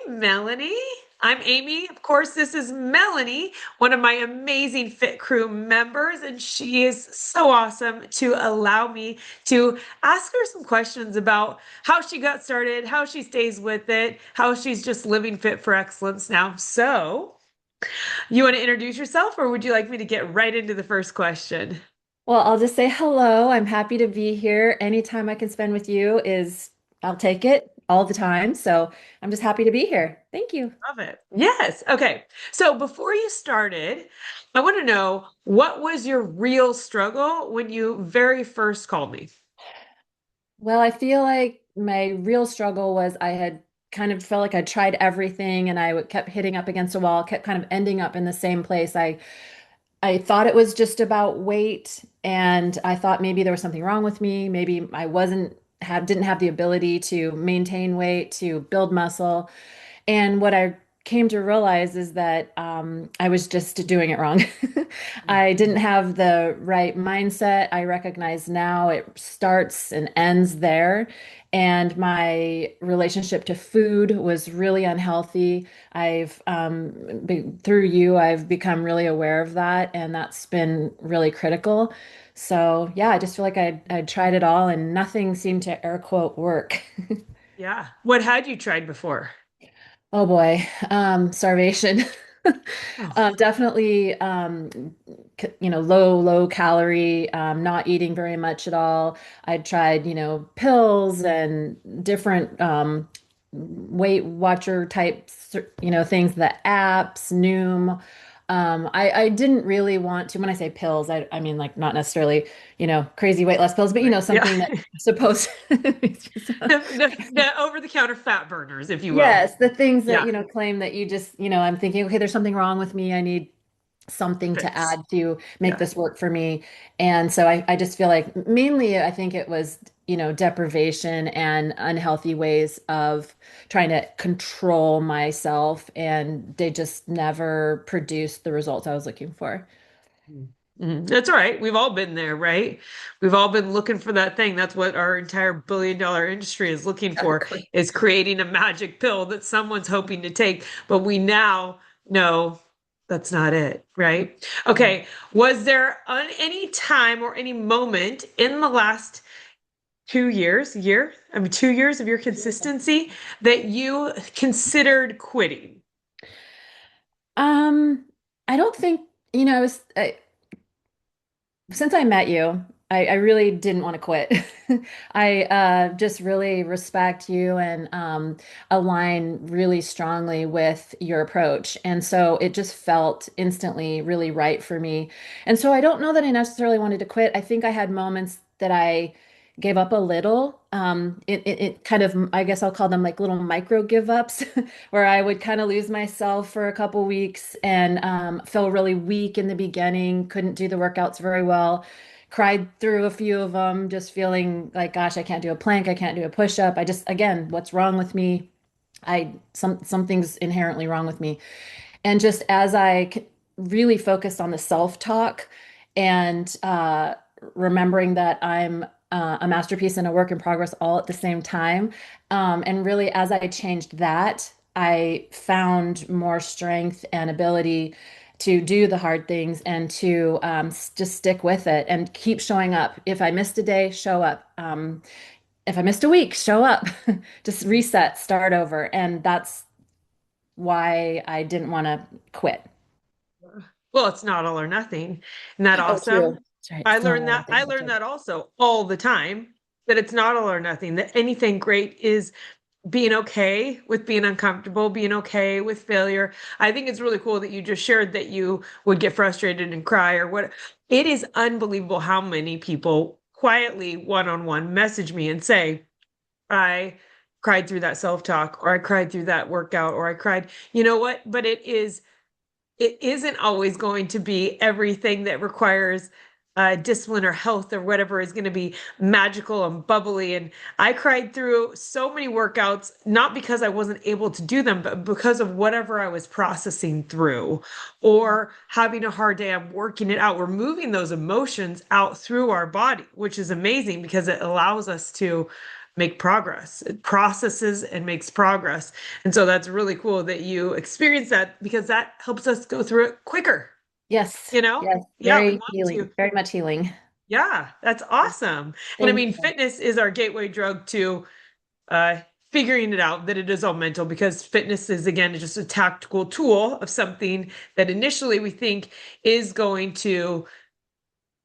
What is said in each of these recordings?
Melanie. I'm Amy. Of course, this is Melanie, one of my amazing Fit Crew members, and she is so awesome to allow me to ask her some questions about how she got started, how she stays with it, how she's just living fit for excellence now. So, you want to introduce yourself, or would you like me to get right into the first question? Well, I'll just say hello. I'm happy to be here. Anytime I can spend with you I'll take it all the time. So I'm just happy to be here. Thank you. Love it. Yes. Okay. So before you started, I want to know what was your real struggle when you very first called me? Well, I feel like my real struggle was I had kind of felt like I tried everything and kept hitting up against a wall, kept kind of ending up in the same place. I thought it was just about weight, and I thought maybe there was something wrong with me. Maybe I wasn't have didn't have the ability to maintain weight, to build muscle. And what I came to realize is that I was just doing it wrong. I didn't have the right mindset. I recognize now it starts and ends there. And my relationship to food was really unhealthy. Through you, I've become really aware of that, and that's been really critical. So, yeah, I just feel like I tried it all and nothing seemed to air quote work. Yeah. What had you tried before? Oh boy, starvation. Oh, Definitely, low calorie, not eating very much at all. I tried, pills and different Weight Watcher types, things, the apps, Noom. I didn't really want to, when I say pills, I mean like not necessarily, crazy weight loss pills, but right. Yeah. something that's supposed The over-the-counter fat burners, if you will. Yes, the things that, Yeah. claim that you just, I'm thinking, okay, there's something wrong with me. I need something to Fix. add to make Yeah. this work for me. And so I just feel like mainly I think it was, deprivation and unhealthy ways of trying to control myself. And they just never produced the results I was looking for. Mhm. That's all right. We've all been there, right? We've all been looking for that thing. That's what our entire billion-dollar industry is looking for, Exactly. is creating a magic pill that someone's hoping to take. But we now know that's not it, right? Yeah. Okay. Was there any time or any moment in the last 2 years, I mean, 2 years of your consistency that you considered quitting? Um, I don't think, since I met you, I really didn't want to quit. I just really respect you and align really strongly with your approach. And so it just felt instantly really right for me. And so I don't know that I necessarily wanted to quit. I think I had moments that I gave up a little. It kind of, I guess I'll call them like little micro give ups, where I would kind of lose myself for a couple weeks and feel really weak in the beginning, couldn't do the workouts very well, cried through a few of them, just feeling like, gosh, I can't do a plank, I can't do a push up. I just, again, what's wrong with me? Something's inherently wrong with me. And just as really focused on the self-talk and remembering that I'm a masterpiece and a work in progress all at the same time. And really, as I changed that, I found more strength and ability to do the hard things and to just stick with it and keep showing up. If I missed a day, show up. If I missed a week, show up. Just reset, start over. And that's why I didn't want to quit. Well, it's not all or nothing. Isn't that Oh, true. awesome? That's right. I It's not learned all that I think. I That's learned right. that also all the time, that it's not all or nothing, that anything great is being okay with being uncomfortable, being okay with failure. I think it's really cool that you just shared that you would get frustrated and cry or what. It is unbelievable how many people quietly one-on-one message me and say, I cried through that self-talk, or I cried through that workout, or I cried. You know what? But it isn't always going to be everything that requires discipline or health or whatever is going to be magical and bubbly. And I cried through so many workouts, not because I wasn't able to do them, but because of whatever I was processing through or having a hard day. I'm working it out. We're moving those emotions out through our body, which is amazing because it allows us to make progress. It processes and makes progress. And so that's really cool that you experience that because that helps us go through it quicker, Yes, you know? yes, Yeah, we very want healing, to. very much healing. Yeah, that's awesome. And I Thank mean, you. fitness is our gateway drug to uh, figuring it out that it is all mental because fitness is, again, just a tactical tool of something that initially we think is going to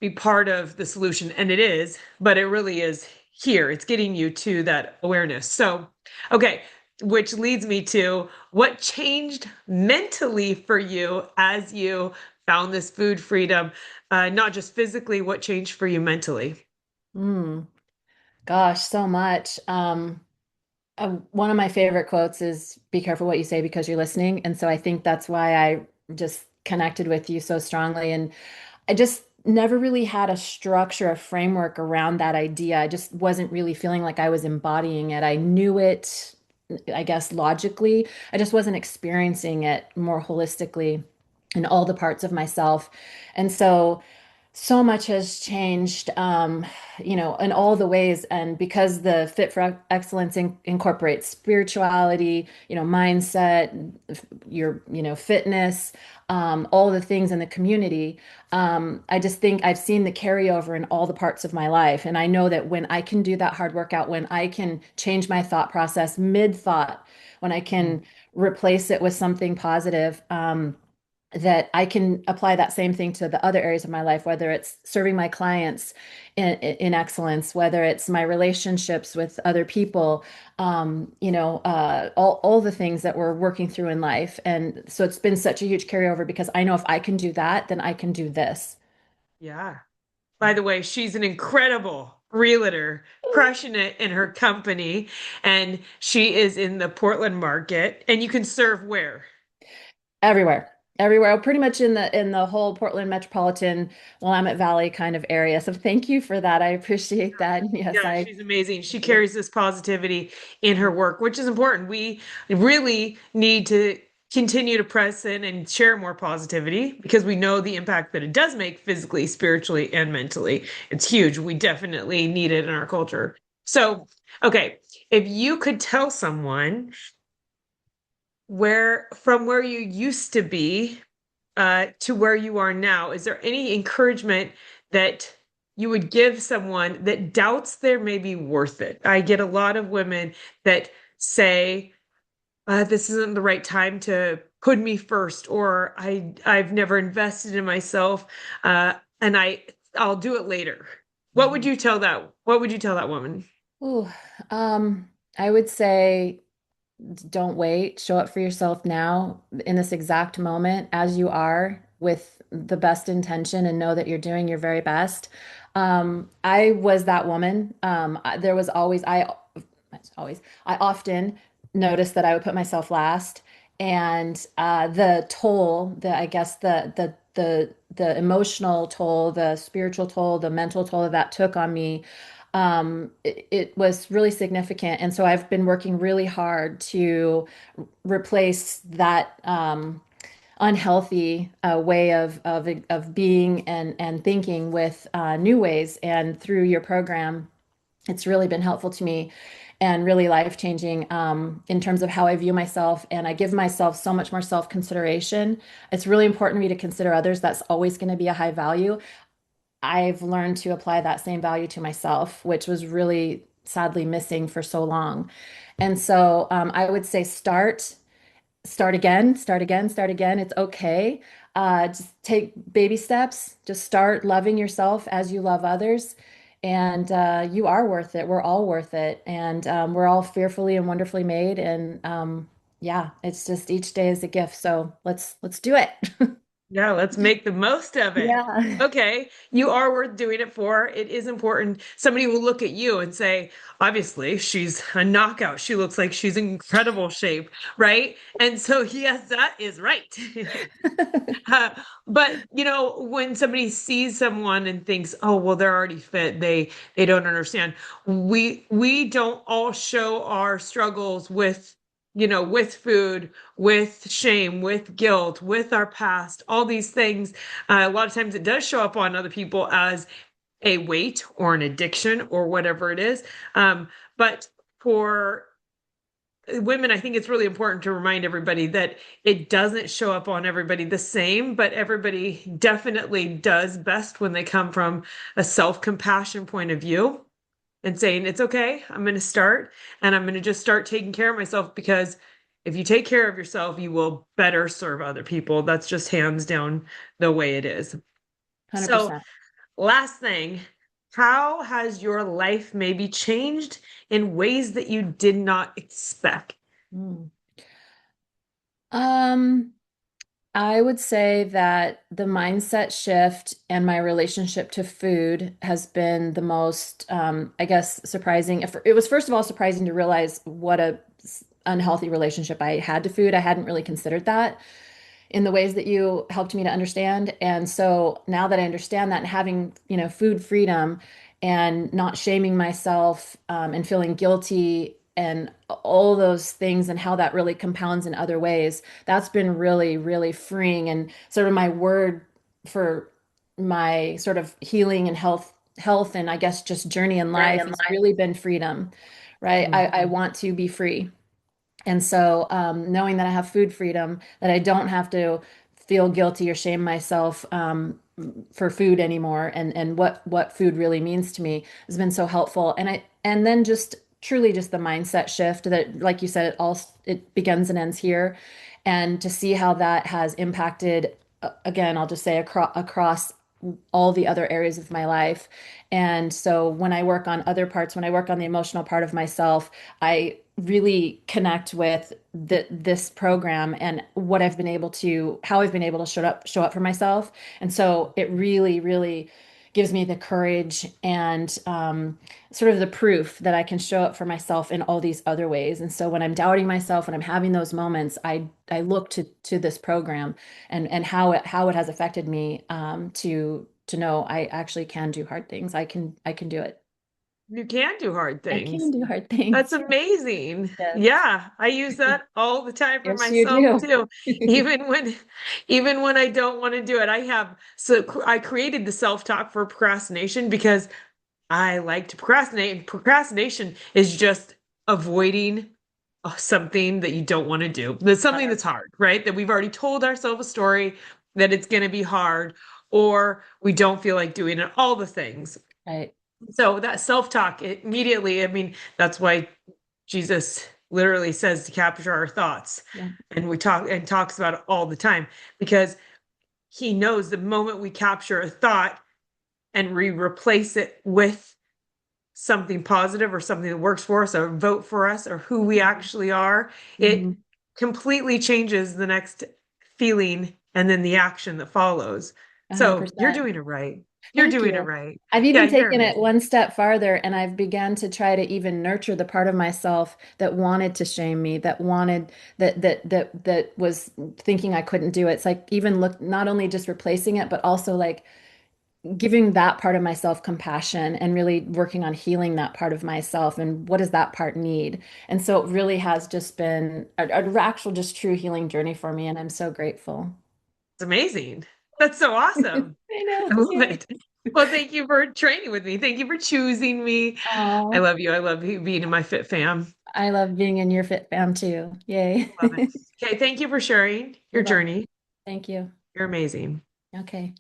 be part of the solution. And it is, but it really is here. It's getting you to that awareness. So, okay, which leads me to what changed mentally for you as you found this food freedom, not just physically, what changed for you mentally? Mm, gosh, so much. One of my favorite quotes is "Be careful what you say because you're listening." And so I think that's why I just connected with you so strongly. And I just never really had a structure, a framework around that idea. I just wasn't really feeling like I was embodying it. I knew it, I guess, logically. I just wasn't experiencing it more holistically in all the parts of myself. And so, so much has changed, in all the ways. And because the Fit for Excellence incorporates spirituality, mindset, fitness, all the things in the community, I just think I've seen the carryover in all the parts of my life. And I know that when I can do that hard workout, when I can change my thought process mid thought, when I can replace it with something positive, that I can apply that same thing to the other areas of my life, whether it's serving my clients in excellence, whether it's my relationships with other people, all the things that we're working through in life. And so it's been such a huge carryover because I know if I can do that, then I can do this. Yeah. By the way, she's an incredible realtor, crushing it in her company, and she is in the Portland market. And you can serve where? Everywhere. Everywhere, pretty much in the whole Portland metropolitan Willamette Valley kind of area. So thank you for that. I appreciate that. Yes, Yeah, I she's amazing. She yeah. carries this positivity in her work, which is important. We really need to continue to press in and share more positivity because we know the impact that it does make physically, spiritually, and mentally. It's huge. We definitely need it in our culture. So, okay, if you could tell someone where you used to be to where you are now, is there any encouragement that you would give someone that doubts they're maybe worth it? I get a lot of women that say, this isn't the right time to put me first, or I've never invested in myself, and I'll do it later. What would you tell that woman? Ooh, I would say don't wait. Show up for yourself now in this exact moment as you are with the best intention and know that you're doing your very best. I was that woman. There was I often noticed that I would put myself last, and the toll, I guess the emotional toll, the spiritual toll, the mental toll that took on me, it was really significant. And so I've been working really hard to replace that unhealthy way of being and thinking with new ways. And through your program, it's really been helpful to me and really life-changing, in terms of how I view myself. And I give myself so much more self-consideration. It's really important for me to consider others. That's always going to be a high value. I've learned to apply that same value to myself, which was really sadly missing for so long. And so I would say start again, start again, start again. It's okay. Just take baby steps. Just start loving yourself as you love others. And you are worth it. We're all worth it. And we're all fearfully and wonderfully made. And yeah, it's just each day is a gift. So let's do it. Yeah, let's make the most of it. Yeah. Okay, you are worth doing it for. It is important. Somebody will look at you and say, obviously, she's a knockout. She looks like she's in incredible shape, right? And so, yes, that is right. Uh, but when somebody sees someone and thinks, "Oh, well, they're already fit," they don't understand. We don't all show our struggles with food, with shame, with guilt, with our past, all these things. A lot of times it does show up on other people as a weight or an addiction or whatever it is. But for women, I think it's really important to remind everybody that it doesn't show up on everybody the same, but everybody definitely does best when they come from a self-compassion point of view and saying, it's okay, I'm going to start and I'm going to just start taking care of myself because if you take care of yourself, you will better serve other people. That's just hands down the way it is. So, 100%. last thing, how has your life maybe changed in ways that you did not expect? Mm. Um, I would say that the mindset shift and my relationship to food has been the most, I guess, surprising. It was, first of all, surprising to realize what a unhealthy relationship I had to food. I hadn't really considered that in the ways that you helped me to understand. And so now that I understand that and having, food freedom and not shaming myself, and feeling guilty and all those things and how that really compounds in other ways, that's been really, really freeing. And sort of my word for my sort of healing and health, and I guess just journey in life has really been freedom, right? Mm. I want to be free. And so, knowing that I have food freedom, that I don't have to feel guilty or shame myself, for food anymore, and what food really means to me has been so helpful. And then just truly just the mindset shift that, like you said, it begins and ends here, and to see how that has impacted, again, I'll just say across all the other areas of my life. And so when I work on other parts, when I work on the emotional part of myself, I really connect with this program and what I've been able to, how I've been able to show up for myself. And so it really, really gives me the courage and, sort of the proof that I can show up for myself in all these other ways. And so when I'm doubting myself, when I'm having those moments, I look to this program and how it has affected me, to know I actually can do hard things. I can do it. You can do hard I can things. do hard That's things. amazing. Yes. Yeah, I use that all the time for Yes, you myself do. too. Even when even when I don't want to do it. I created the self-talk for procrastination because I like to procrastinate, and procrastination is just avoiding something that you don't want to do. That's something that's hard, right? That we've already told ourselves a story that it's going to be hard, or we don't feel like doing it, all the things. Right. So that self-talk immediately, I mean, that's why Jesus literally says to capture our thoughts. Yeah. And we talk and talks about it all the time because he knows the moment we capture a thought and we replace it with something positive or something that works for us or vote for us or who we actually are, Mm-hmm. it completely changes the next feeling and then the action that follows. So you're 100%. doing it right. You're Thank doing it you. right. I've Yeah, even you're taken it amazing. one step farther, and I've begun to try to even nurture the part of myself that wanted to shame me, that wanted that was thinking I couldn't do it. It's like even look, not only just replacing it, but also like giving that part of myself compassion and really working on healing that part of myself and what does that part need. And so it really has just been a actual, just true healing journey for me, and I'm so grateful. It's amazing. That's so awesome. I know. I love Yay. it. Well, thank you for training with me. Thank you for choosing me. I Oh, love you. I love you being in my fit fam. I love being in your fit fam too. Yay. Love it. Okay, thank you for sharing your You're welcome. journey. Thank you. You're amazing. Okay.